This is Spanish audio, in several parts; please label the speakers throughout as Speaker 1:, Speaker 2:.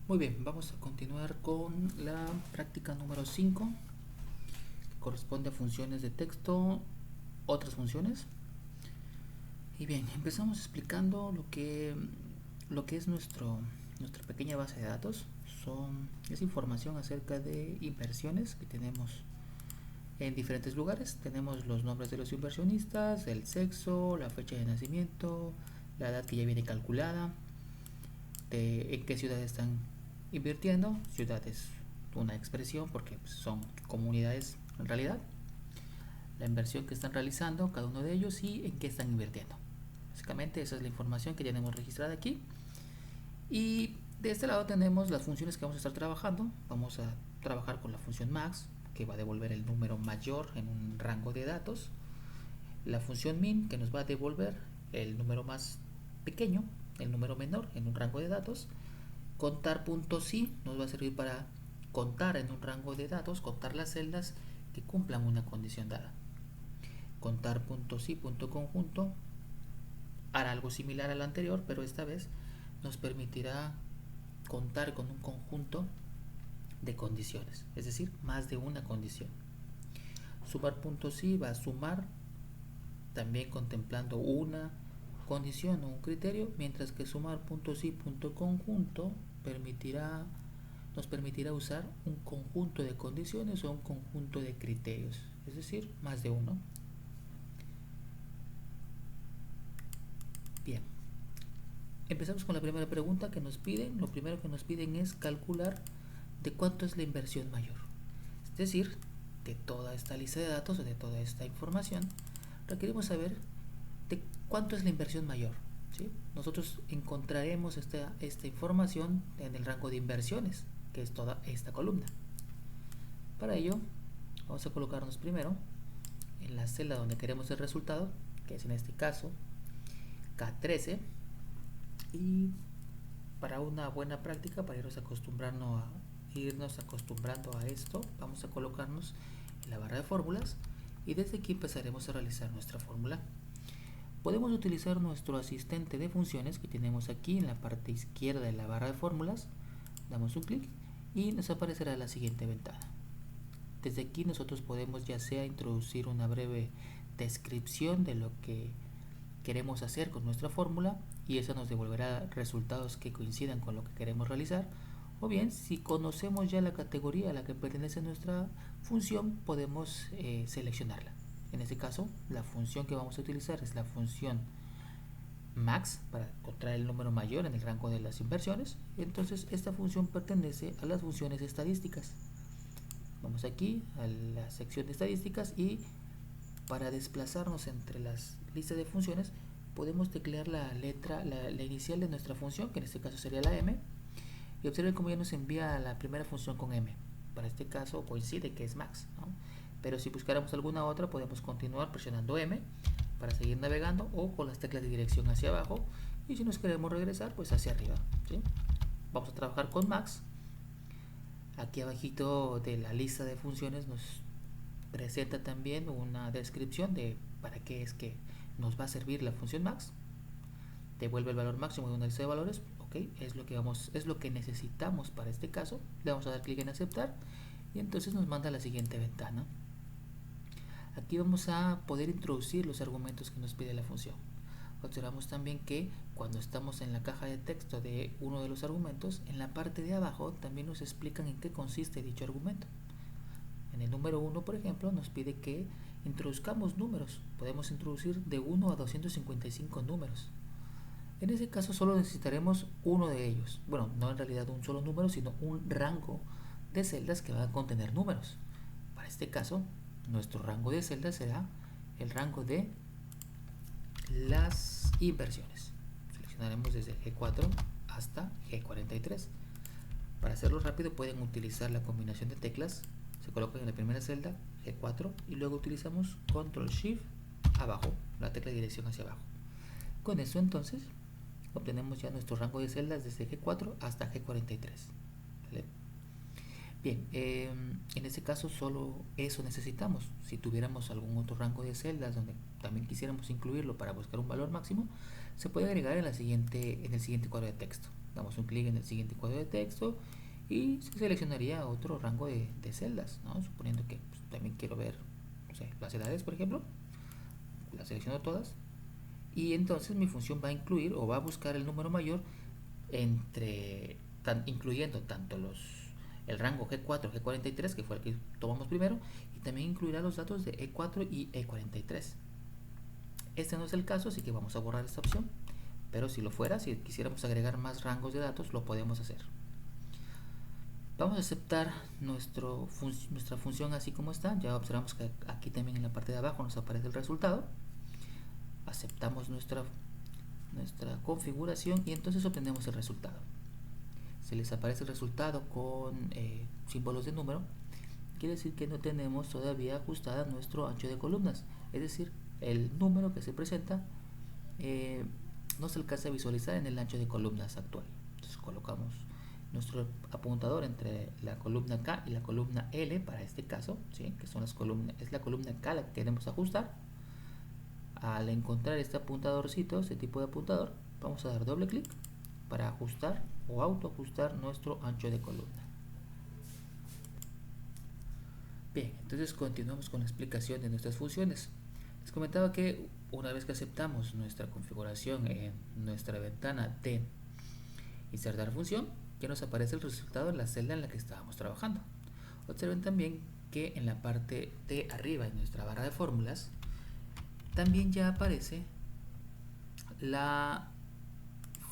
Speaker 1: Muy bien, vamos a continuar con la práctica número 5, que corresponde a funciones de texto, otras funciones. Y bien, empezamos explicando lo que es nuestra pequeña base de datos. Es información acerca de inversiones que tenemos en diferentes lugares. Tenemos los nombres de los inversionistas, el sexo, la fecha de nacimiento, la edad que ya viene calculada, en qué ciudad están invirtiendo. Ciudad es una expresión porque son comunidades en realidad. La inversión que están realizando cada uno de ellos y en qué están invirtiendo. Básicamente esa es la información que tenemos registrada aquí. Y de este lado tenemos las funciones que vamos a estar trabajando. Vamos a trabajar con la función max, que va a devolver el número mayor en un rango de datos. La función min, que nos va a devolver el número más pequeño, el número menor en un rango de datos. Contar.si nos va a servir para contar en un rango de datos, contar las celdas que cumplan una condición dada. Contar.si.conjunto hará algo similar al anterior, pero esta vez nos permitirá contar con un conjunto de condiciones, es decir, más de una condición. Sumar.si va a sumar también contemplando una condición o un criterio, mientras que sumar.si.conjunto nos permitirá usar un conjunto de condiciones o un conjunto de criterios, es decir, más de uno. Bien, empezamos con la primera pregunta que nos piden. Lo primero que nos piden es calcular de cuánto es la inversión mayor, es decir, de toda esta lista de datos o de toda esta información requerimos saber de cuánto es la inversión mayor, ¿sí? Nosotros encontraremos esta información en el rango de inversiones, que es toda esta columna. Para ello vamos a colocarnos primero en la celda donde queremos el resultado, que es en este caso K13, y para una buena práctica, para irnos acostumbrando a esto, vamos a colocarnos en la barra de fórmulas y desde aquí empezaremos a realizar nuestra fórmula. Podemos utilizar nuestro asistente de funciones que tenemos aquí en la parte izquierda de la barra de fórmulas. Damos un clic y nos aparecerá la siguiente ventana. Desde aquí nosotros podemos ya sea introducir una breve descripción de lo que queremos hacer con nuestra fórmula y eso nos devolverá resultados que coincidan con lo que queremos realizar, o bien si conocemos ya la categoría a la que pertenece nuestra función podemos seleccionarla. En este caso la función que vamos a utilizar es la función max para encontrar el número mayor en el rango de las inversiones. Entonces esta función pertenece a las funciones estadísticas. Vamos aquí a la sección de estadísticas y para desplazarnos entre las listas de funciones podemos teclear la inicial de nuestra función, que en este caso sería la m, y observen cómo ya nos envía la primera función con m. Para este caso coincide que es max, ¿no? Pero si buscáramos alguna otra podemos continuar presionando m para seguir navegando o con las teclas de dirección hacia abajo, y si nos queremos regresar pues hacia arriba, ¿sí? Vamos a trabajar con max. Aquí abajito de la lista de funciones nos presenta también una descripción de para qué es que nos va a servir la función max. Devuelve el valor máximo de una lista de valores, ok, es lo que necesitamos para este caso. Le vamos a dar clic en aceptar y entonces nos manda a la siguiente ventana. Aquí vamos a poder introducir los argumentos que nos pide la función. Observamos también que cuando estamos en la caja de texto de uno de los argumentos, en la parte de abajo también nos explican en qué consiste dicho argumento. En el número 1, por ejemplo, nos pide que introduzcamos números. Podemos introducir de 1 a 255 números. En ese caso solo necesitaremos uno de ellos. Bueno, no en realidad un solo número, sino un rango de celdas que van a contener números. Para este caso, nuestro rango de celdas será el rango de las inversiones. Seleccionaremos desde G4 hasta G43. Para hacerlo rápido pueden utilizar la combinación de teclas. Se colocan en la primera celda, G4, y luego utilizamos Control Shift abajo, la tecla de dirección hacia abajo. Con eso entonces obtenemos ya nuestro rango de celdas desde G4 hasta G43. ¿Vale? Bien, en este caso solo eso necesitamos. Si tuviéramos algún otro rango de celdas donde también quisiéramos incluirlo para buscar un valor máximo, se puede agregar en el siguiente cuadro de texto. Damos un clic en el siguiente cuadro de texto y se seleccionaría otro rango de celdas, ¿no? Suponiendo que pues, también quiero ver, no sé, las edades, por ejemplo. Las selecciono todas y entonces mi función va a incluir o va a buscar el número mayor incluyendo tanto el rango G4, G43, que fue el que tomamos primero, y también incluirá los datos de E4 y E43. Este no es el caso, así que vamos a borrar esta opción, pero si lo fuera, si quisiéramos agregar más rangos de datos, lo podemos hacer. Vamos a aceptar nuestra función así como está. Ya observamos que aquí también en la parte de abajo nos aparece el resultado. Aceptamos nuestra configuración y entonces obtenemos el resultado. Si les aparece el resultado con símbolos de número, quiere decir que no tenemos todavía ajustada nuestro ancho de columnas, es decir, el número que se presenta no se alcanza a visualizar en el ancho de columnas actual. Entonces colocamos nuestro apuntador entre la columna K y la columna L para este caso, ¿sí? Que son es la columna K la que queremos ajustar. Al encontrar este apuntadorcito, este tipo de apuntador, vamos a dar doble clic para ajustar o autoajustar nuestro ancho de columna. Bien, entonces continuamos con la explicación de nuestras funciones. Les comentaba que una vez que aceptamos nuestra configuración en nuestra ventana de insertar función, ya nos aparece el resultado en la celda en la que estábamos trabajando. Observen también que en la parte de arriba de nuestra barra de fórmulas también ya aparece la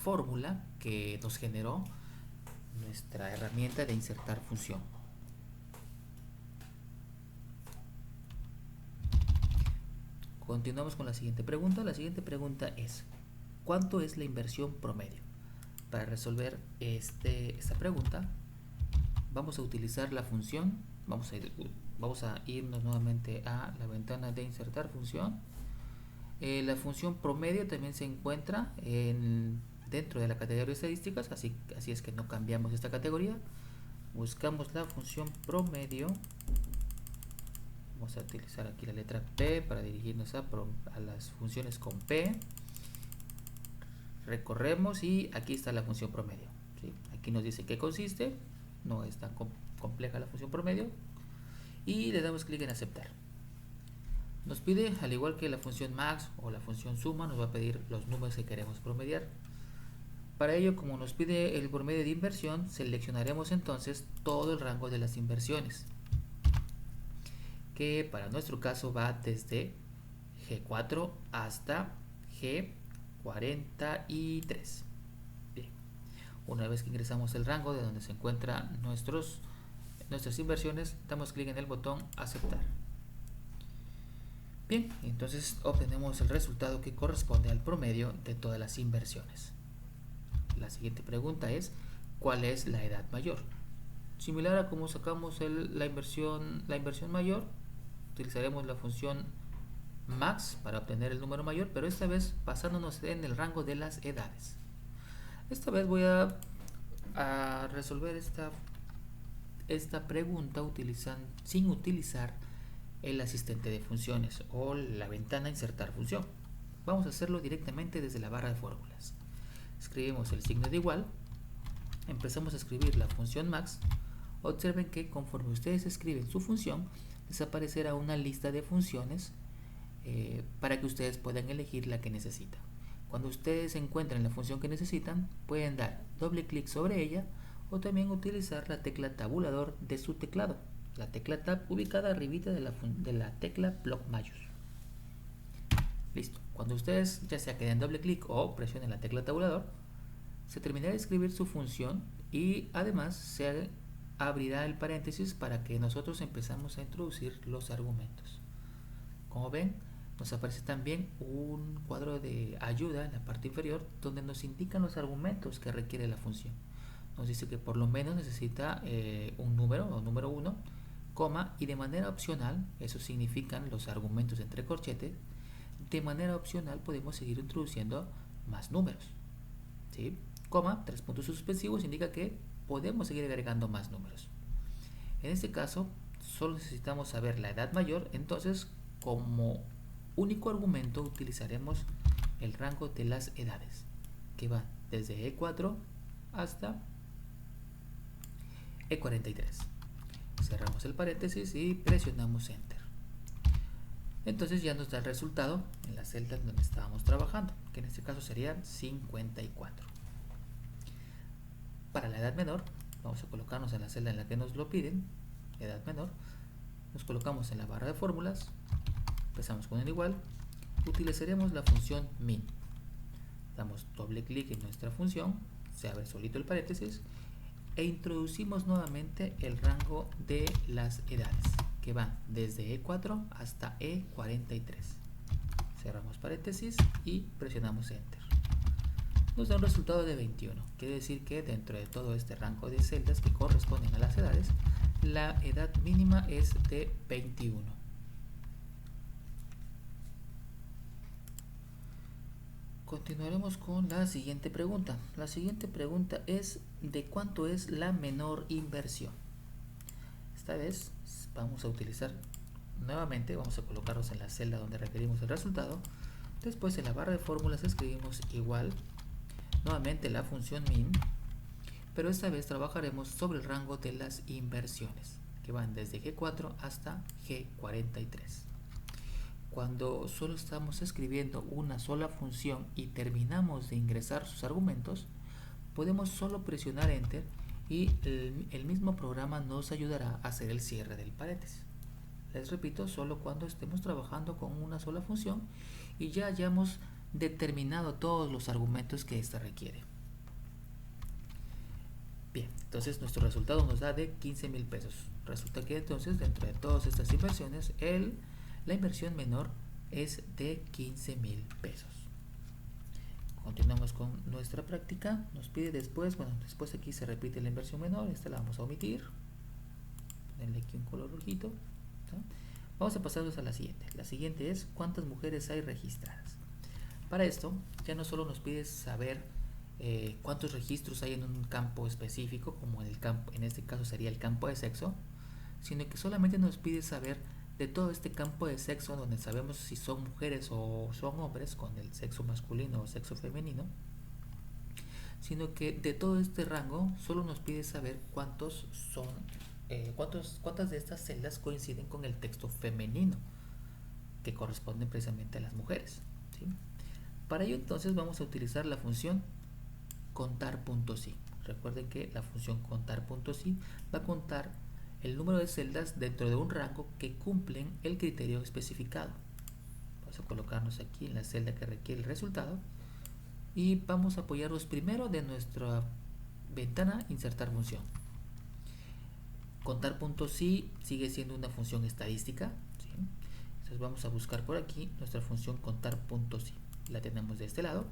Speaker 1: fórmula que nos generó nuestra herramienta de insertar función. Continuamos con la siguiente pregunta. La siguiente pregunta es: ¿cuánto es la inversión promedio? Para resolver esta pregunta vamos a utilizar la función, vamos a irnos nuevamente a la ventana de insertar función. La función promedio también se encuentra dentro de la categoría de estadísticas, así es que no cambiamos esta categoría. Buscamos la función promedio. Vamos a utilizar aquí la letra P para dirigirnos a las funciones con P. Recorremos y aquí está la función promedio, ¿sí? Aquí nos dice qué consiste, no es tan compleja la función promedio, y le damos clic en aceptar. Nos pide, al igual que la función max o la función suma, nos va a pedir los números que queremos promediar. Para ello, como nos pide el promedio de inversión, seleccionaremos entonces todo el rango de las inversiones, que para nuestro caso va desde G4 hasta G43. Bien. Una vez que ingresamos el rango de donde se encuentran nuestras inversiones, damos clic en el botón aceptar. Bien, entonces obtenemos el resultado que corresponde al promedio de todas las inversiones. La siguiente pregunta es: ¿cuál es la edad mayor? Similar a como sacamos la inversión mayor, utilizaremos la función max para obtener el número mayor, pero esta vez basándonos en el rango de las edades. Esta vez voy a resolver esta pregunta sin utilizar el asistente de funciones o la ventana insertar función. Vamos a hacerlo directamente desde la barra de fórmulas. Escribimos el signo de igual, empezamos a escribir la función max. Observen que conforme ustedes escriben su función, les aparecerá una lista de funciones para que ustedes puedan elegir la que necesitan. Cuando ustedes encuentren la función que necesitan, pueden dar doble clic sobre ella o también utilizar la tecla tabulador de su teclado, la tecla Tab ubicada arribita de la tecla bloc mayús. Listo. Cuando ustedes ya sea que den doble clic o presionen la tecla tabulador, se terminará de escribir su función y además se abrirá el paréntesis para que nosotros empezamos a introducir los argumentos. Como ven, nos aparece también un cuadro de ayuda en la parte inferior donde nos indican los argumentos que requiere la función. Nos dice que por lo menos necesita un número o número 1, coma, y de manera opcional, eso significan los argumentos entre corchetes, de manera opcional podemos seguir introduciendo más números, ¿sí? Coma, 3 puntos suspensivos indica que podemos seguir agregando más números. En este caso, solo necesitamos saber la edad mayor, entonces como único argumento utilizaremos el rango de las edades, que va desde E4 hasta E43. Cerramos el paréntesis y presionamos Enter. Entonces ya nos da el resultado en la celda donde estábamos trabajando, que en este caso serían 54. Para la edad menor, vamos a colocarnos en la celda en la que nos lo piden, edad menor, nos colocamos en la barra de fórmulas, empezamos con el igual, utilizaremos la función min. Damos doble clic en nuestra función, se abre solito el paréntesis e introducimos nuevamente el rango de las edades, que van desde E4 hasta E43. Cerramos paréntesis y presionamos Enter. Nos da un resultado de 21. Quiere decir que dentro de todo este rango de celdas que corresponden a las edades, la edad mínima es de 21. Continuaremos con la siguiente pregunta. La siguiente pregunta es: ¿de cuánto es la menor inversión? Esta vez vamos a utilizar nuevamente, vamos a colocarnos en la celda donde requerimos el resultado. Después en la barra de fórmulas escribimos igual, nuevamente la función min, pero esta vez trabajaremos sobre el rango de las inversiones, que van desde G4 hasta G43. Cuando solo estamos escribiendo una sola función y terminamos de ingresar sus argumentos, podemos solo presionar Enter y el mismo programa nos ayudará a hacer el cierre del paréntesis. Les repito, solo cuando estemos trabajando con una sola función y ya hayamos determinado todos los argumentos que ésta requiere. Bien, entonces nuestro resultado nos da de 15,000 pesos. Resulta que entonces dentro de todas estas inversiones, la inversión menor es de 15,000 pesos. Continuamos con nuestra práctica. Nos pide después, después aquí se repite la inversión menor, esta la vamos a omitir. Ponerle aquí un color rojito. ¿Sí? Vamos a pasarnos a la siguiente. La siguiente es: ¿cuántas mujeres hay registradas? Para esto, ya no solo nos pide saber cuántos registros hay en un campo específico, como en este caso sería el campo de sexo, sino que solamente nos pide saber de todo este campo de sexo, donde sabemos si son mujeres o son hombres, con el sexo masculino o sexo femenino, sino que de todo este rango solo nos pide saber cuántas de estas celdas coinciden con el texto femenino, que corresponde precisamente a las mujeres, ¿sí? Para ello entonces vamos a utilizar la función contar.si. Recuerden que la función contar.si va a contar el número de celdas dentro de un rango que cumplen el criterio especificado. Vamos a colocarnos aquí en la celda que requiere el resultado y vamos a apoyarnos primero de nuestra ventana insertar función. Contar.si sigue siendo una función estadística, ¿sí? Entonces vamos a buscar por aquí nuestra función contar.si. La tenemos de este lado.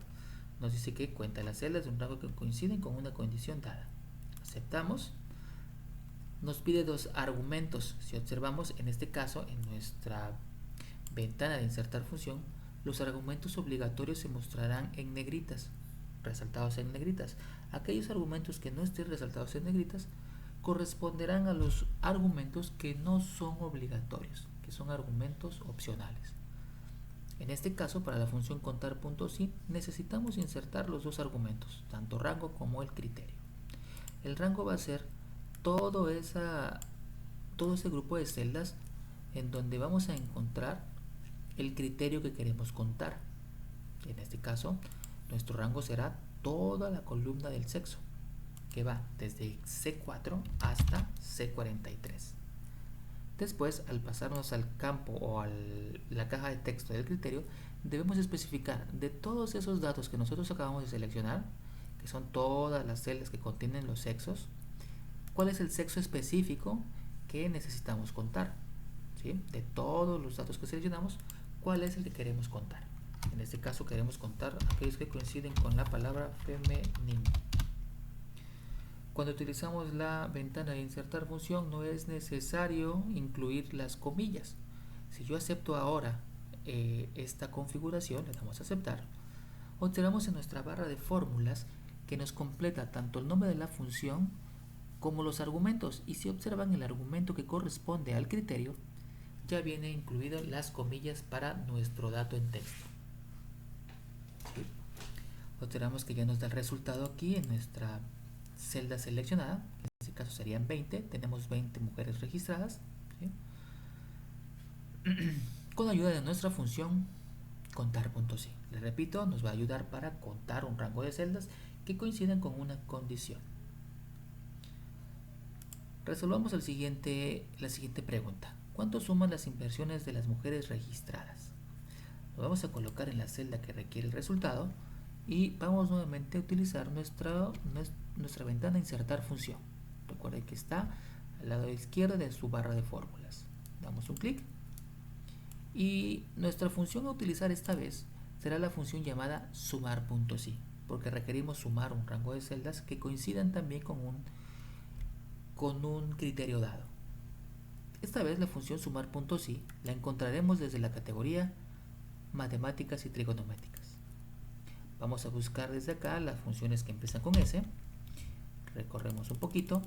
Speaker 1: Nos dice que cuenta las celdas de un rango que coinciden con una condición dada. Aceptamos. Nos pide dos argumentos. Si observamos en este caso en nuestra ventana de insertar función, los argumentos obligatorios se mostrarán en negritas, resaltados en negritas. Aquellos argumentos que no estén resaltados en negritas corresponderán a los argumentos que no son obligatorios, que son argumentos opcionales. En este caso, para la función contar.si, necesitamos insertar los dos argumentos, tanto rango como el criterio. El rango va a ser todo ese grupo de celdas en donde vamos a encontrar el criterio que queremos contar. En este caso, nuestro rango será toda la columna del sexo, que va desde C4 hasta C43. Después, al pasarnos al campo o a la caja de texto del criterio, debemos especificar de todos esos datos que nosotros acabamos de seleccionar, que son todas las celdas que contienen los sexos, cuál es el sexo específico que necesitamos contar, ¿sí? De todos los datos que seleccionamos, cuál es el que queremos contar. En este caso queremos contar aquellos que coinciden con la palabra femenino. Cuando utilizamos la ventana de insertar función, no es necesario incluir las comillas. Si yo acepto ahora esta configuración, le damos a aceptar, obtenemos en nuestra barra de fórmulas que nos completa tanto el nombre de la función como los argumentos, y si observan el argumento que corresponde al criterio, ya viene incluido las comillas para nuestro dato en texto. ¿Sí? Observamos que ya nos da el resultado aquí en nuestra celda seleccionada, que en este caso serían 20, tenemos 20 mujeres registradas, ¿sí? Con ayuda de nuestra función contar.si. Les repito, nos va a ayudar para contar un rango de celdas que coincidan con una condición. Resolvamos la siguiente pregunta. ¿Cuánto suman las inversiones de las mujeres registradas? Lo vamos a colocar en la celda que requiere el resultado y vamos nuevamente a utilizar nuestra ventana insertar función. Recuerden que está al lado izquierdo de su barra de fórmulas. Damos un clic y nuestra función a utilizar esta vez será la función llamada sumar.si, porque requerimos sumar un rango de celdas que coincidan también con un criterio dado. Esta vez la función sumar.si la encontraremos desde la categoría matemáticas y trigonométricas. Vamos a buscar desde acá las funciones que empiezan con S, recorremos un poquito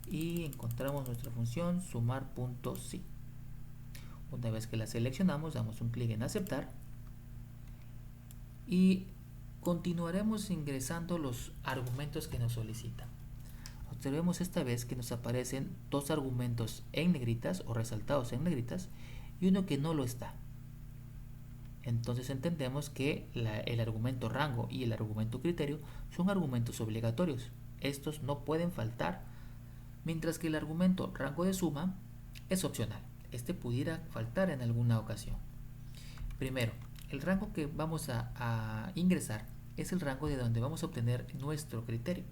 Speaker 1: y encontramos nuestra función sumar.si. Una vez que la seleccionamos, damos un clic en aceptar y continuaremos ingresando los argumentos que nos solicitan. Observemos esta vez que nos aparecen dos argumentos en negritas o resaltados en negritas y uno que no lo está. Entonces entendemos que el argumento rango y el argumento criterio son argumentos obligatorios. Estos no pueden faltar, mientras que el argumento rango de suma es opcional. Este pudiera faltar en alguna ocasión. Primero, el rango que vamos a ingresar es el rango de donde vamos a obtener nuestro criterio.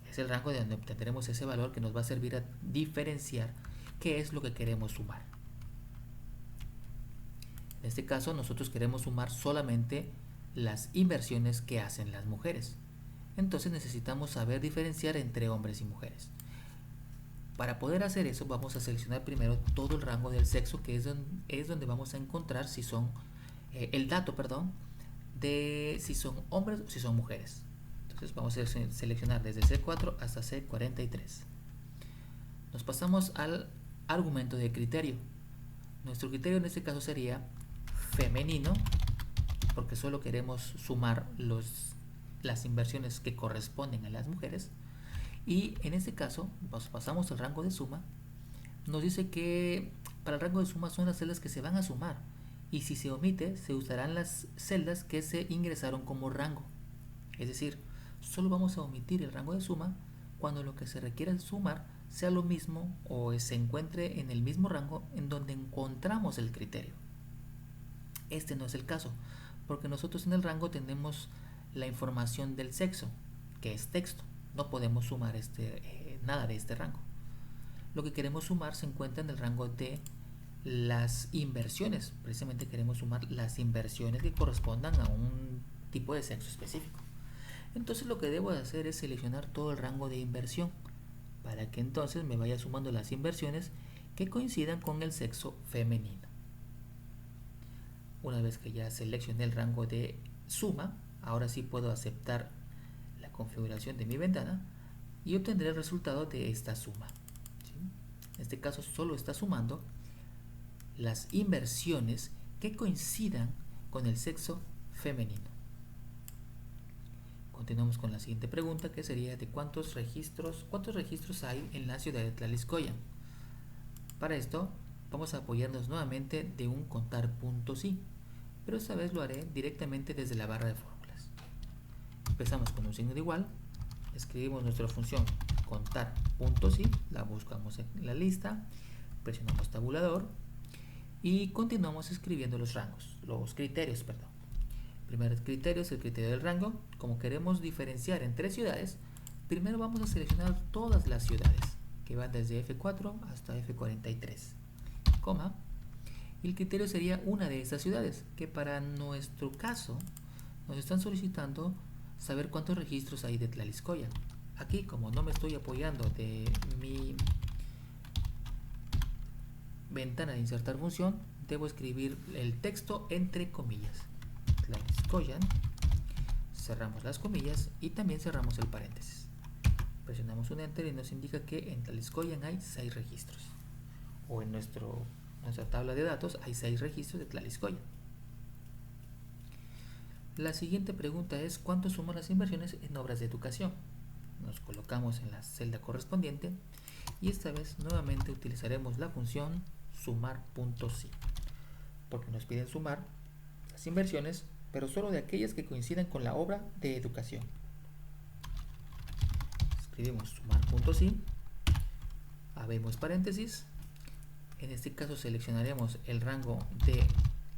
Speaker 1: Es el rango de donde obtendremos ese valor que nos va a servir a diferenciar qué es lo que queremos sumar. En este caso nosotros queremos sumar solamente las inversiones que hacen las mujeres. Entonces necesitamos saber diferenciar entre hombres y mujeres. Para poder hacer eso vamos a seleccionar primero todo el rango del sexo, que es donde vamos a encontrar si son el dato, de si son hombres o si son mujeres. Entonces vamos a seleccionar desde C4 hasta C43. Nos pasamos al argumento de criterio. Nuestro criterio en este caso sería femenino, porque solo queremos sumar las inversiones que corresponden a las mujeres. Y en este caso nos pasamos al rango de suma. Nos dice que para el rango de suma son las celdas que se van a sumar, y si se omite se usarán las celdas que se ingresaron como rango. Es decir, solo vamos a omitir el rango de suma cuando lo que se requiere sumar sea lo mismo o se encuentre en el mismo rango en donde encontramos el criterio. Este no es el caso, porque nosotros en el rango tenemos la información del sexo, que es texto. No podemos sumar nada de este rango. Lo que queremos sumar se encuentra en el rango de las inversiones. Precisamente queremos sumar las inversiones que correspondan a un tipo de sexo específico. Entonces lo que debo de hacer es seleccionar todo el rango de inversión para que entonces me vaya sumando las inversiones que coincidan con el sexo femenino. Una vez que ya seleccioné el rango de suma, ahora sí puedo aceptar la configuración de mi ventana y obtendré el resultado de esta suma. ¿Sí? En este caso solo está sumando las inversiones que coincidan con el sexo femenino. Continuamos con la siguiente pregunta, que sería de cuántos registros hay en la ciudad de Tlaliscoyan. Para esto vamos a apoyarnos nuevamente de un contar.si, pero esta vez lo haré directamente desde la barra de fórmulas. Empezamos con un signo de igual, escribimos nuestra función contar.si, la buscamos en la lista, presionamos tabulador y continuamos escribiendo los criterios. El primer criterio es el criterio del rango. Como queremos diferenciar entre ciudades, primero vamos a seleccionar todas las ciudades que van desde F4 hasta F43, coma, y el criterio sería una de estas ciudades, que para nuestro caso nos están solicitando saber cuántos registros hay de Tlaliscoyan. Aquí, como no me estoy apoyando de mi ventana de insertar función, debo escribir el texto entre comillas. Tlaliscoyan, cerramos las comillas y también cerramos el paréntesis. Presionamos un enter y nos indica que en Tlaliscoyan hay 6 registros, o en nuestra tabla de datos hay 6 registros de Tlaliscoyan. La siguiente pregunta es: ¿cuánto suman las inversiones en obras de educación? nos colocamos en la celda correspondiente y esta vez nuevamente utilizaremos la función sumar.si, porque nos piden sumar las inversiones, pero solo de aquellas que coincidan con la obra de educación. Escribimos sumar.si, abrimos paréntesis, en este caso seleccionaremos el rango de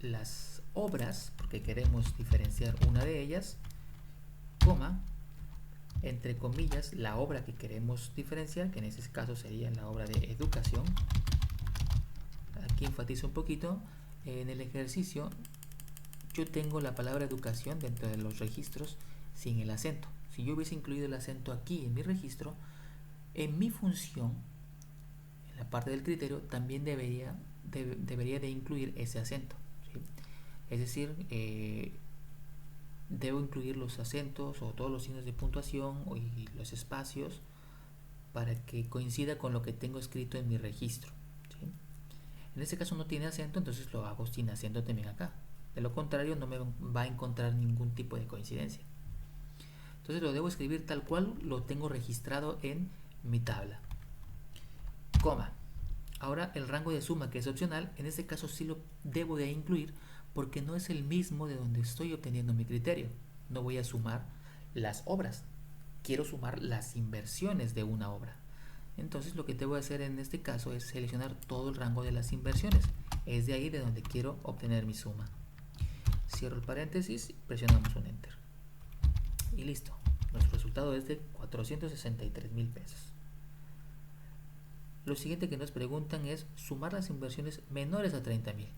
Speaker 1: las obras, porque queremos diferenciar una de ellas, coma, entre comillas, la obra que queremos diferenciar, que en este caso sería la obra de educación. Aquí enfatizo un poquito, en el ejercicio yo tengo la palabra educación dentro de los registros sin el acento. Si yo hubiese incluido el acento aquí en mi registro, en mi función, en la parte del criterio, también debería de incluir ese acento, ¿sí? Es decir, debo incluir los acentos o todos los signos de puntuación y los espacios para que coincida con lo que tengo escrito en mi registro, ¿sí? En este caso no tiene acento, entonces lo hago sin acento también acá. De lo contrario no me va a encontrar ningún tipo de coincidencia. Entonces lo debo escribir tal cual lo tengo registrado en mi tabla. Coma. Ahora el rango de suma, que es opcional, en este caso sí lo debo de incluir porque no es el mismo de donde estoy obteniendo mi criterio. No voy a sumar las obras, quiero sumar las inversiones de una obra. Entonces lo que debo hacer en este caso es seleccionar todo el rango de las inversiones. Es de ahí de donde quiero obtener mi suma. Cierro el paréntesis, presionamos un enter. Y listo. Nuestro resultado es de 463,000 pesos. Lo siguiente que nos preguntan es sumar las inversiones menores a 30,000.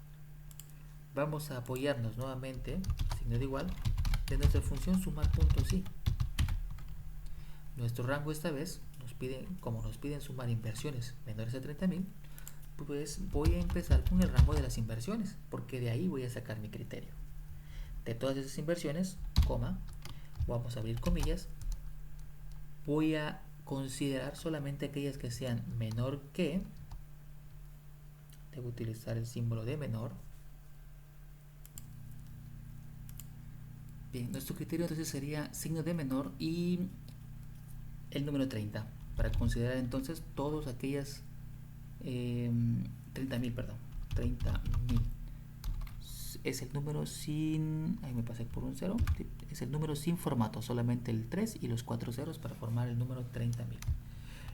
Speaker 1: Vamos a apoyarnos nuevamente, signo de igual, de nuestra función sumar.si. Nuestro rango esta vez, como nos piden sumar inversiones menores a 30,000, pues voy a empezar con el rango de las inversiones, porque de ahí voy a sacar mi criterio. De todas esas inversiones, coma, vamos a abrir comillas, voy a considerar solamente aquellas que sean menor que, debo utilizar el símbolo de menor. Bien, nuestro criterio entonces sería signo de menor y el número 30, para considerar entonces todas aquellas 30,000, perdón, 30,000. Es el número sin, ahí me pasé por un cero, es el número sin formato, solamente el 3 y los 4 ceros para formar el número 30,000.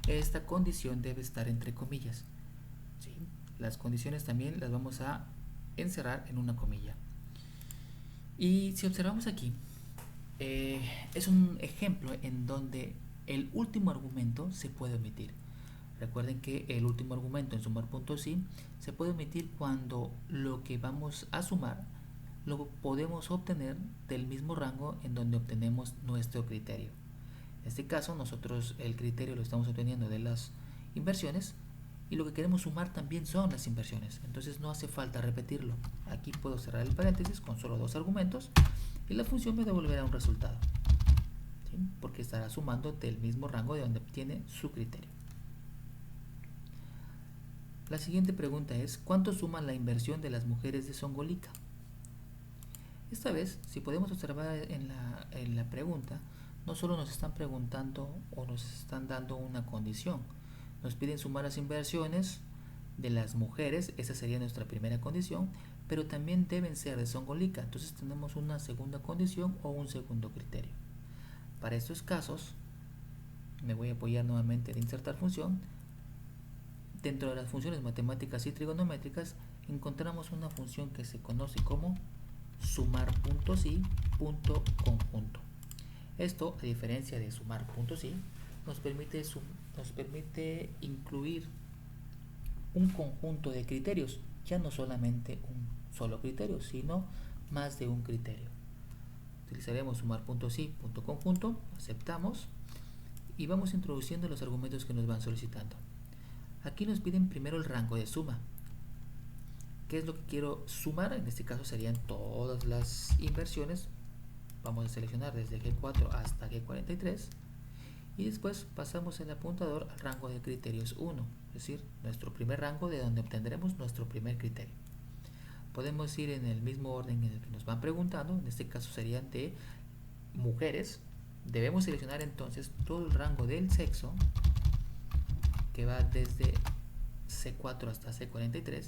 Speaker 1: Esta condición debe estar entre comillas, ¿sí? Las condiciones también las vamos a encerrar en una comilla. Y si observamos aquí, es un ejemplo en donde el último argumento se puede omitir. Recuerden que el último argumento en sumar.si se puede omitir cuando lo que vamos a sumar lo podemos obtener del mismo rango en donde obtenemos nuestro criterio. En este caso nosotros el criterio lo estamos obteniendo de las inversiones y lo que queremos sumar también son las inversiones, entonces no hace falta repetirlo. Aquí puedo cerrar el paréntesis con solo dos argumentos y la función me devolverá un resultado, ¿sí? Porque estará sumando del mismo rango de donde obtiene su criterio. La siguiente pregunta es, ¿cuánto suma la inversión de las mujeres de Songolica? Esta vez, si podemos observar en la pregunta, no solo nos están preguntando o nos están dando una condición, nos piden sumar las inversiones de las mujeres, esa sería nuestra primera condición, pero también deben ser de Songolica, entonces tenemos una segunda condición o un segundo criterio. Para estos casos, me voy a apoyar nuevamente en insertar función. Dentro de las funciones matemáticas y trigonométricas encontramos una función que se conoce como sumar.si.conjunto. Esto, a diferencia de sumar.si, nos permite incluir un conjunto de criterios, ya no solamente un solo criterio, sino más de un criterio. Utilizaremos sumar.si.conjunto, aceptamos y vamos introduciendo los argumentos que nos van solicitando. Aquí nos piden primero el rango de suma. ¿Qué es lo que quiero sumar? En este caso serían todas las inversiones. Vamos a seleccionar desde G4 hasta G43 y después pasamos el apuntador al rango de criterios 1, es decir, nuestro primer rango de donde obtendremos nuestro primer criterio. Podemos ir en el mismo orden en el que nos van preguntando, en este caso serían de mujeres, Debemos seleccionar entonces todo el rango del sexo, que va desde C4 hasta C43,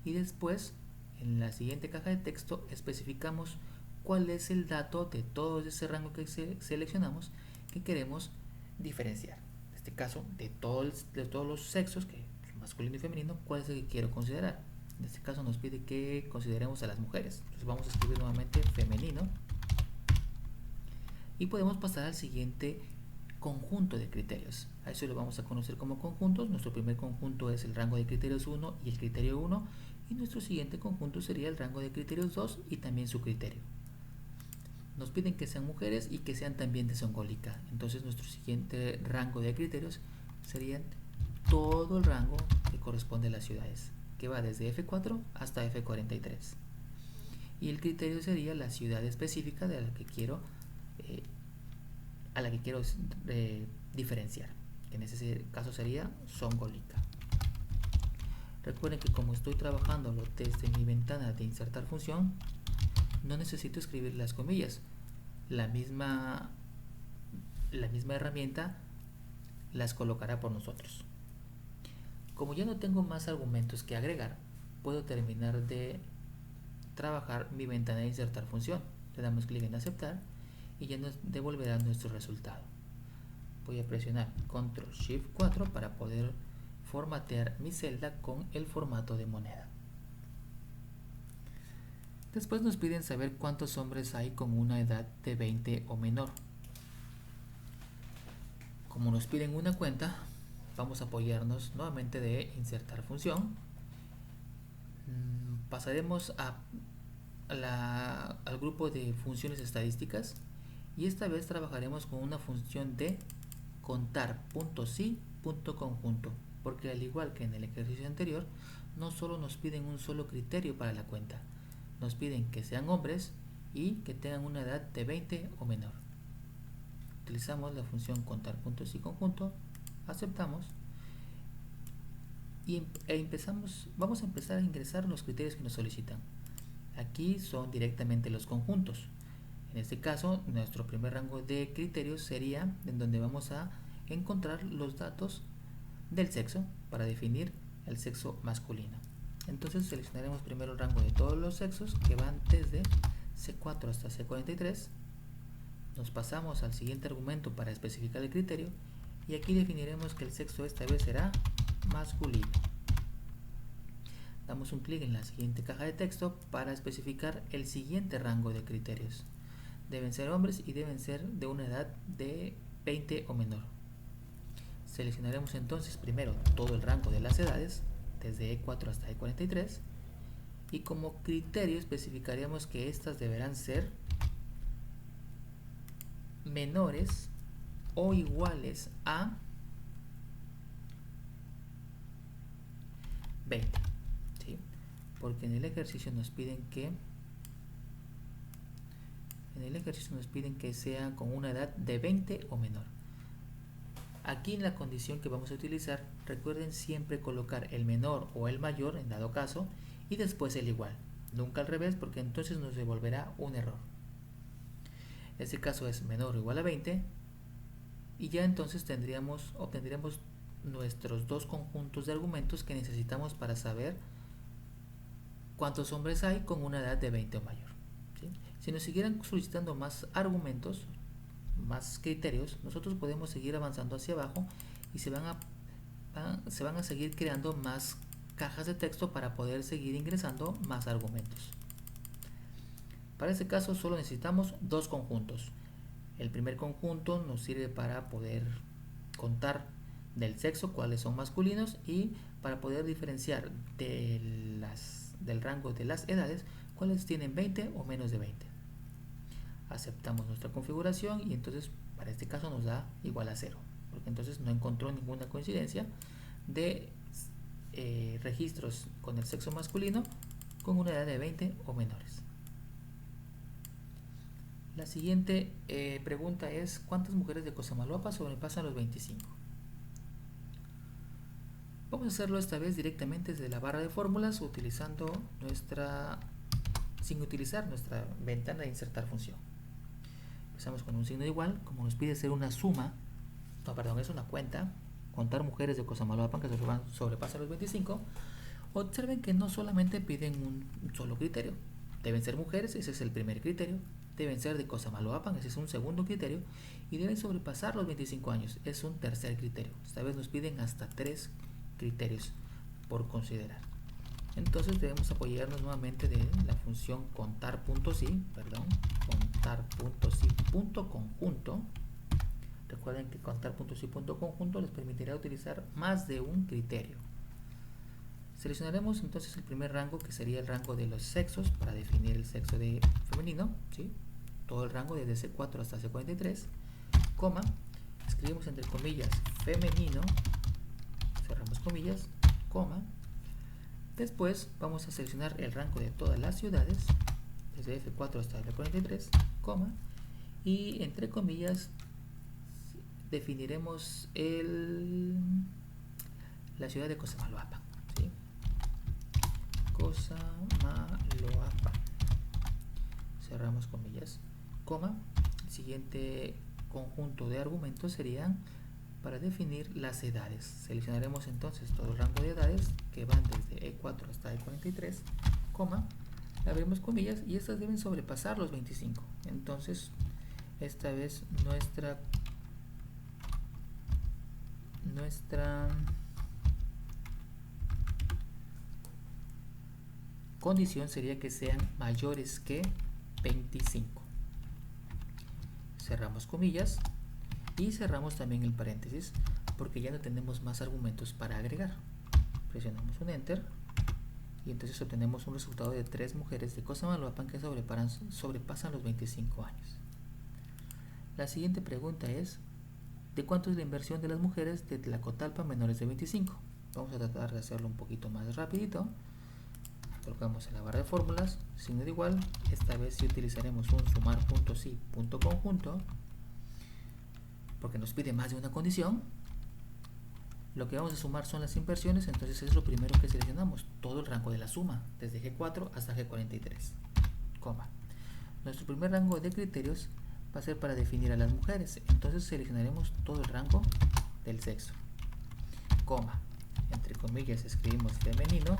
Speaker 1: y después en la siguiente caja de texto especificamos cuál es el dato de todo ese rango que seleccionamos que queremos diferenciar. En este caso, de todos los sexos, que masculino y femenino, cuál es el que quiero considerar. En este caso nos pide que consideremos a las mujeres. Entonces vamos a escribir nuevamente femenino y podemos pasar al siguiente conjunto de criterios. A eso lo vamos a conocer como conjuntos. Nuestro primer conjunto es el rango de criterios 1 y el criterio 1, y nuestro siguiente conjunto sería el rango de criterios 2 y también su criterio. Nos piden que sean mujeres y que sean también de Zongólica. Entonces nuestro siguiente rango de criterios serían todo el rango que corresponde a las ciudades, que va desde F4 hasta F43. Y el criterio sería la ciudad específica de la que quiero diferenciar, que en ese caso sería Zongólica. Recuerden que como estoy trabajando desde mi ventana de insertar función, no necesito escribir las comillas. La misma herramienta las colocará por nosotros. Como ya no tengo más argumentos que agregar, puedo terminar de trabajar mi ventana de insertar función. Le damos clic en aceptar y ya nos devolverá nuestro resultado. Voy a presionar Control Shift 4 para poder formatear mi celda con el formato de moneda. Después nos piden saber cuántos hombres hay con una edad de 20 o menor. Como nos piden una cuenta, vamos a apoyarnos nuevamente de insertar función. Pasaremos al grupo de funciones estadísticas y esta vez trabajaremos con una función de contar.si.conjunto, porque al igual que en el ejercicio anterior, no solo nos piden un solo criterio para la cuenta, nos piden que sean hombres y que tengan una edad de 20 o menor. Utilizamos la función contar.si.conjunto, aceptamos y vamos a empezar a ingresar los criterios que nos solicitan. Aquí son directamente los conjuntos. En este caso, nuestro primer rango de criterios sería en donde vamos a encontrar los datos del sexo para definir el sexo masculino. Entonces seleccionaremos primero el rango de todos los sexos que van desde C4 hasta C43. Nos pasamos al siguiente argumento para especificar el criterio y aquí definiremos que el sexo esta vez será masculino. Damos un clic en la siguiente caja de texto para especificar el siguiente rango de criterios. Deben ser hombres y deben ser de una edad de 20 o menor. Seleccionaremos entonces primero todo el rango de las edades, desde E4 hasta E43, y como criterio especificaríamos que estas deberán ser menores o iguales a 20, ¿sí? Porque en el ejercicio nos piden que sea con una edad de 20 o menor. Aquí en la condición que vamos a utilizar, recuerden siempre colocar el menor o el mayor en dado caso y después el igual, nunca al revés, porque entonces nos devolverá un error. Este caso es menor o igual a 20 y ya entonces obtendríamos nuestros dos conjuntos de argumentos que necesitamos para saber cuántos hombres hay con una edad de 20 o mayor, ¿sí? Si nos siguieran solicitando más argumentos, más criterios, nosotros podemos seguir avanzando hacia abajo y se van a seguir creando más cajas de texto para poder seguir ingresando más argumentos. Para este caso solo necesitamos dos conjuntos. El primer conjunto nos sirve para poder contar del sexo cuáles son masculinos y para poder diferenciar del rango de las edades cuáles tienen 20 o menos de 20. Aceptamos nuestra configuración y entonces para este caso nos da igual a 0, porque entonces no encontró ninguna coincidencia de registros con el sexo masculino con una edad de 20 o menores. La siguiente pregunta es: ¿cuántas mujeres de Cosamaloapan sobrepasan los 25? Vamos a hacerlo esta vez directamente desde la barra de fórmulas sin utilizar nuestra ventana de insertar función. Empezamos con un signo de igual. Como nos pide hacer una suma, no, perdón, es una cuenta, contar mujeres de Cosamaloapan que sobrepasan los 25, observen que no solamente piden un solo criterio. Deben ser mujeres, ese es el primer criterio. Deben ser de Cosamaloapan, ese es un segundo criterio. Y deben sobrepasar los 25 años, es un tercer criterio. Esta vez nos piden hasta 3 criterios por considerar. Entonces debemos apoyarnos nuevamente de la función contar.si.conjunto. Recuerden que contar.si.conjunto les permitirá utilizar más de un criterio. Seleccionaremos entonces el primer rango, que sería el rango de los sexos, para definir el sexo de femenino, ¿sí? Todo el rango desde C4 hasta C43, coma, escribimos entre comillas femenino, cerramos comillas, coma. Después vamos a seleccionar el rango de todas las ciudades, desde F4 hasta F43, coma, y entre comillas definiremos la ciudad de Cosamaloapan, ¿sí? Cosamaloapan, cerramos comillas, coma. El siguiente conjunto de argumentos serían para definir las edades. Seleccionaremos entonces todo el rango de edades que van desde E4 hasta E43, coma, abrimos comillas, y estas deben sobrepasar los 25. Entonces, esta vez nuestra condición sería que sean mayores que 25. Cerramos comillas y cerramos también el paréntesis porque ya no tenemos más argumentos para agregar. Presionamos un enter y entonces obtenemos un resultado de 3 mujeres de Cosamaloapan que sobrepasan los 25 años. La siguiente pregunta es: ¿de cuánto es la inversión de las mujeres de Tlacotalpan menores de 25? Vamos a tratar de hacerlo un poquito más rapidito. Colocamos en la barra de fórmulas, signo de igual. Esta vez sí utilizaremos un sumar.si.conjunto porque nos pide más de una condición. Lo que vamos a sumar son las inversiones, entonces es lo primero que seleccionamos, todo el rango de la suma, desde G4 hasta G43, coma. Nuestro primer rango de criterios va a ser para definir a las mujeres, entonces seleccionaremos todo el rango del sexo, coma, entre comillas escribimos femenino,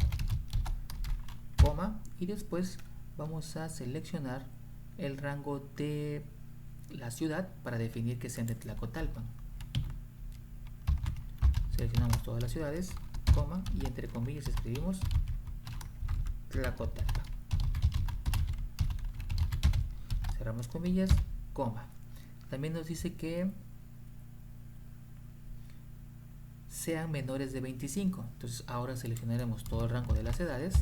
Speaker 1: coma, y después vamos a seleccionar el rango de la ciudad para definir que sean de Tlacotalpan. Seleccionamos todas las ciudades, coma, y entre comillas escribimos Tlacotalpan. Cerramos comillas, coma. También nos dice que sean menores de 25. Entonces ahora seleccionaremos todo el rango de las edades,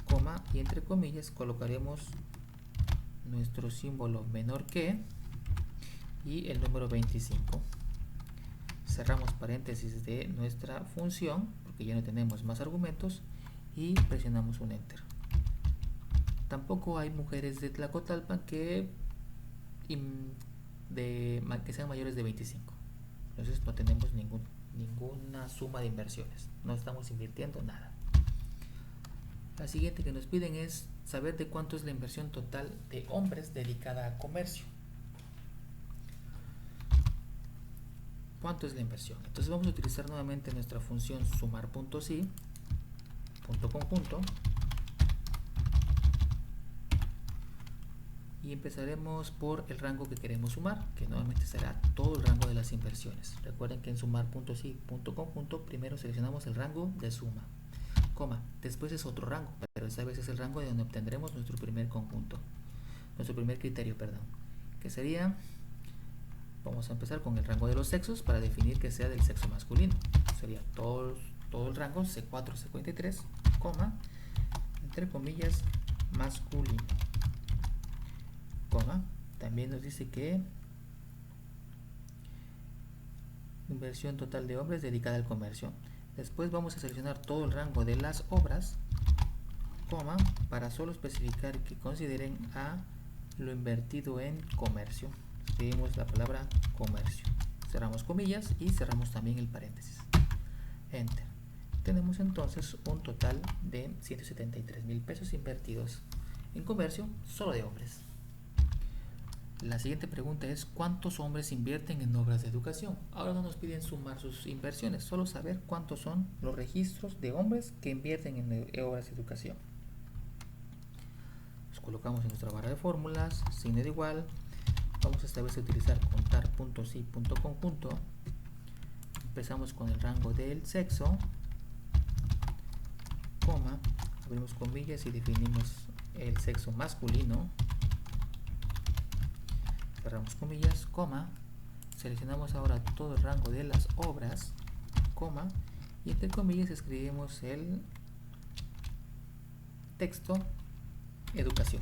Speaker 1: coma, y entre comillas colocaremos nuestro símbolo menor que y el número 25. Cerramos paréntesis de nuestra función porque ya no tenemos más argumentos y presionamos un enter. Tampoco hay mujeres de Tlacotalpan que sean mayores de 25. Entonces no tenemos ninguna suma de inversiones, no estamos invirtiendo nada. La siguiente que nos piden es saber de cuánto es la inversión total de hombres dedicada a comercio. ¿Cuánto es la inversión? Entonces vamos a utilizar nuevamente nuestra función sumar.si.conjunto y empezaremos por el rango que queremos sumar, que nuevamente será todo el rango de las inversiones. Recuerden que en sumar.si.conjunto primero seleccionamos el rango de suma, coma, después es otro rango, pero esta vez es el rango de donde obtendremos nuestro primer criterio, que sería, vamos a empezar con el rango de los sexos para definir que sea del sexo masculino. Sería todo el rango C4, C43, coma, entre comillas, masculino, coma. También nos dice que inversión total de hombres dedicada al comercio. Después vamos a seleccionar todo el rango de las obras, coma, para solo especificar que consideren a lo invertido en comercio. Escribimos la palabra comercio, cerramos comillas y cerramos también el paréntesis, enter. Tenemos entonces un total de 173,000 pesos invertidos en comercio solo de hombres. La siguiente pregunta es ¿cuántos hombres invierten en obras de educación? Ahora no nos piden sumar sus inversiones, solo saber cuántos son los registros de hombres que invierten en obras de educación. Los colocamos en nuestra barra de fórmulas, signo de igual. Vamos esta vez a utilizar contar.si.conjunto. Empezamos con el rango del sexo, coma, abrimos comillas y definimos el sexo masculino, cerramos comillas, coma, seleccionamos ahora todo el rango de las obras, coma, y entre comillas escribimos el texto educación.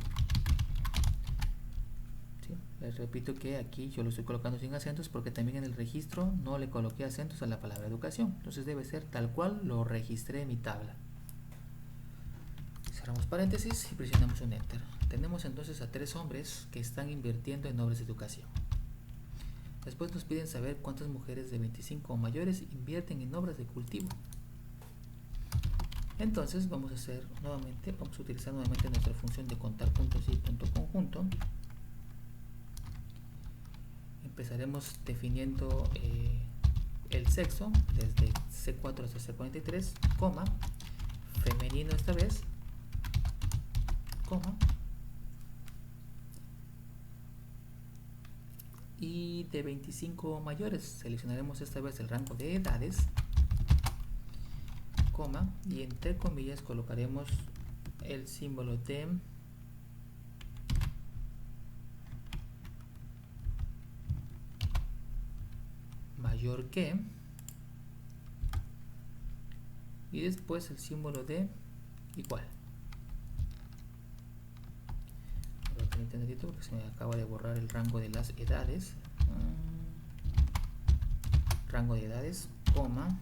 Speaker 1: ¿Sí? Les repito que aquí yo lo estoy colocando sin acentos porque también en el registro no le coloqué acentos a la palabra educación, entonces debe ser tal cual lo registré en mi tabla. Cerramos paréntesis y presionamos un enter. Tenemos entonces a 3 hombres que están invirtiendo en obras de educación. Después nos piden saber cuántas mujeres de 25 o mayores invierten en obras de cultivo. Entonces vamos a utilizar nuevamente nuestra función de contar.si.conjunto. Empezaremos definiendo el sexo desde C4 hasta C43, coma, femenino esta vez, coma, y de 25 o mayores seleccionaremos esta vez el rango de edades, coma, y entre comillas colocaremos el símbolo de mayor que y después el símbolo de igual. Porque se me acaba de borrar el rango de las edades, rango de edades, coma,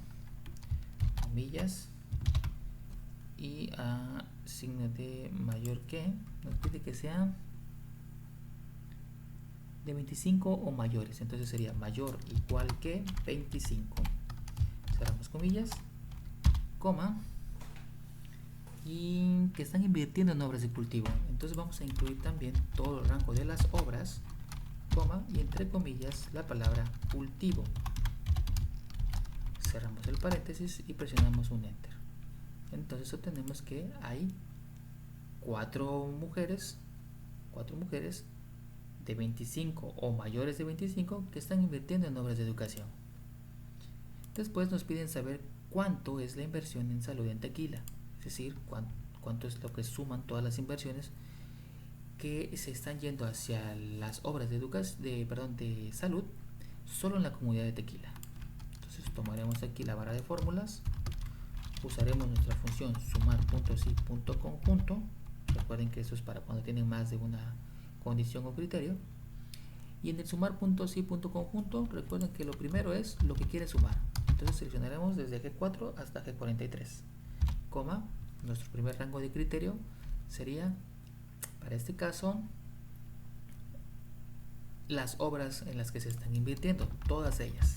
Speaker 1: comillas y signo de mayor que, nos pide que sea de 25 o mayores, entonces sería mayor igual que 25, cerramos comillas, coma, y que están invirtiendo en obras de cultivo, entonces vamos a incluir también todo el rango de las obras, coma, y entre comillas la palabra cultivo, cerramos el paréntesis y presionamos un enter. Entonces obtenemos que hay 4 mujeres de 25 o mayores de 25 que están invirtiendo en obras de educación. Después nos piden saber cuánto es la inversión en salud en Tequila, es decir, cuánto es lo que suman todas las inversiones que se están yendo hacia las obras de salud solo en la comunidad de Tequila. Entonces tomaremos aquí la barra de fórmulas, usaremos nuestra función sumar.si.conjunto, recuerden que eso es para cuando tienen más de una condición o criterio, y en el sumar.si.conjunto recuerden que lo primero es lo que quiere sumar, entonces seleccionaremos desde G4 hasta G43, coma, nuestro primer rango de criterio sería, para este caso, las obras en las que se están invirtiendo, todas ellas,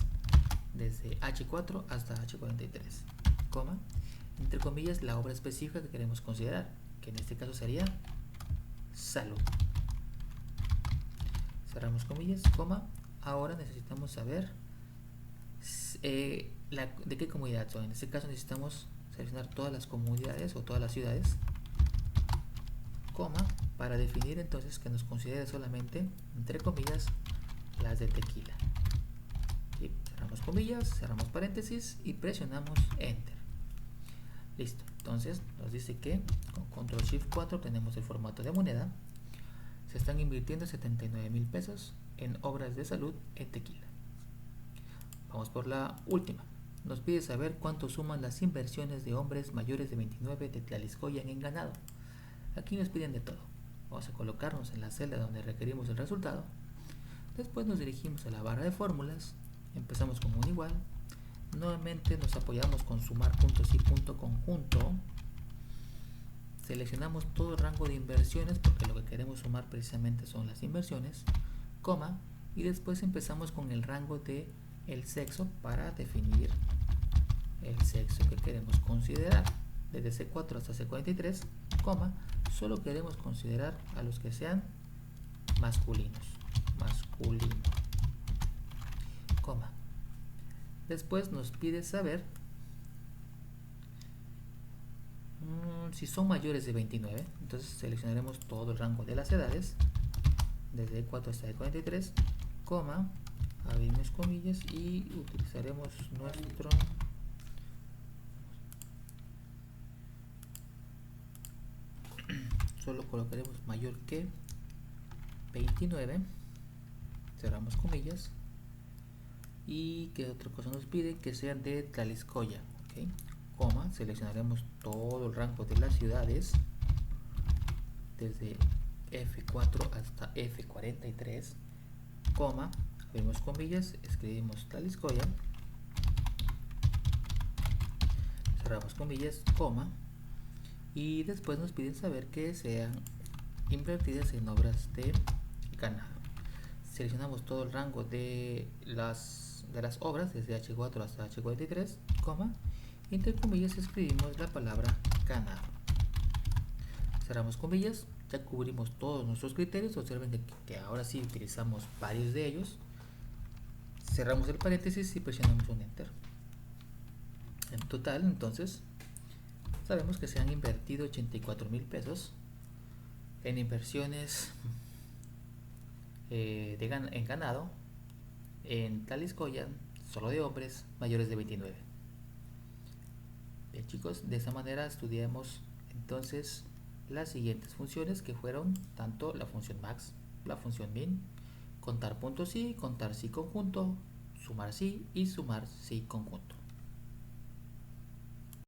Speaker 1: desde H4 hasta H43, coma, entre comillas la obra específica que queremos considerar, que en este caso sería salud. Cerramos comillas, coma, ahora necesitamos saber de qué comunidad son. En este caso necesitamos seleccionar todas las comunidades o todas las ciudades, coma, para definir entonces que nos considere solamente, entre comillas, las de Tequila. ¿Sí? Cerramos comillas, cerramos paréntesis y presionamos enter. Listo, entonces nos dice que con control shift 4 tenemos el formato de moneda. Se están invirtiendo 79,000 pesos en obras de salud en Tequila. Vamos por la última. Nos pide saber cuánto suman las inversiones de hombres mayores de 29 de Tlaliscoyan en ganado. Aquí nos piden de todo. Vamos a colocarnos en la celda donde requerimos el resultado. Después nos dirigimos a la barra de fórmulas. Empezamos con un igual. Nuevamente nos apoyamos con sumar.si.conjunto. Seleccionamos todo el rango de inversiones porque lo que queremos sumar precisamente son las inversiones, coma, y después empezamos con el rango de el sexo para definir el sexo que queremos considerar. Desde C4 hasta C43, coma, solo queremos considerar a los que sean masculinos. masculino, coma. Después nos pide saber si son mayores de 29, entonces seleccionaremos todo el rango de las edades, desde E4 hasta E43, coma, abrimos comillas y utilizaremos nuestro solo colocaremos mayor que 29, cerramos comillas. Y que otra cosa nos pide, que sean de Tlaxcala, ¿okay? Coma, seleccionaremos todo el rango de las ciudades desde F4 hasta F43, coma, abrimos comillas, escribimos Tlaxcala, cerramos comillas, coma, y después nos piden saber que sean invertidas en obras de ganado. Seleccionamos todo el rango de las obras desde H4 hasta H43, coma, entre comillas escribimos la palabra ganado. Cerramos comillas, ya cubrimos todos nuestros criterios. Observen que ahora sí utilizamos varios de ellos. Cerramos el paréntesis y presionamos un enter. En total, entonces, sabemos que se han invertido 84,000 pesos en inversiones en ganado en Tlaxcala, solo de hombres mayores de 29. Bien, chicos, de esta manera estudiamos entonces las siguientes funciones, que fueron tanto la función max, la función min, contar puntos sí, contar sí conjunto, sumar sí y sumar sí conjunto.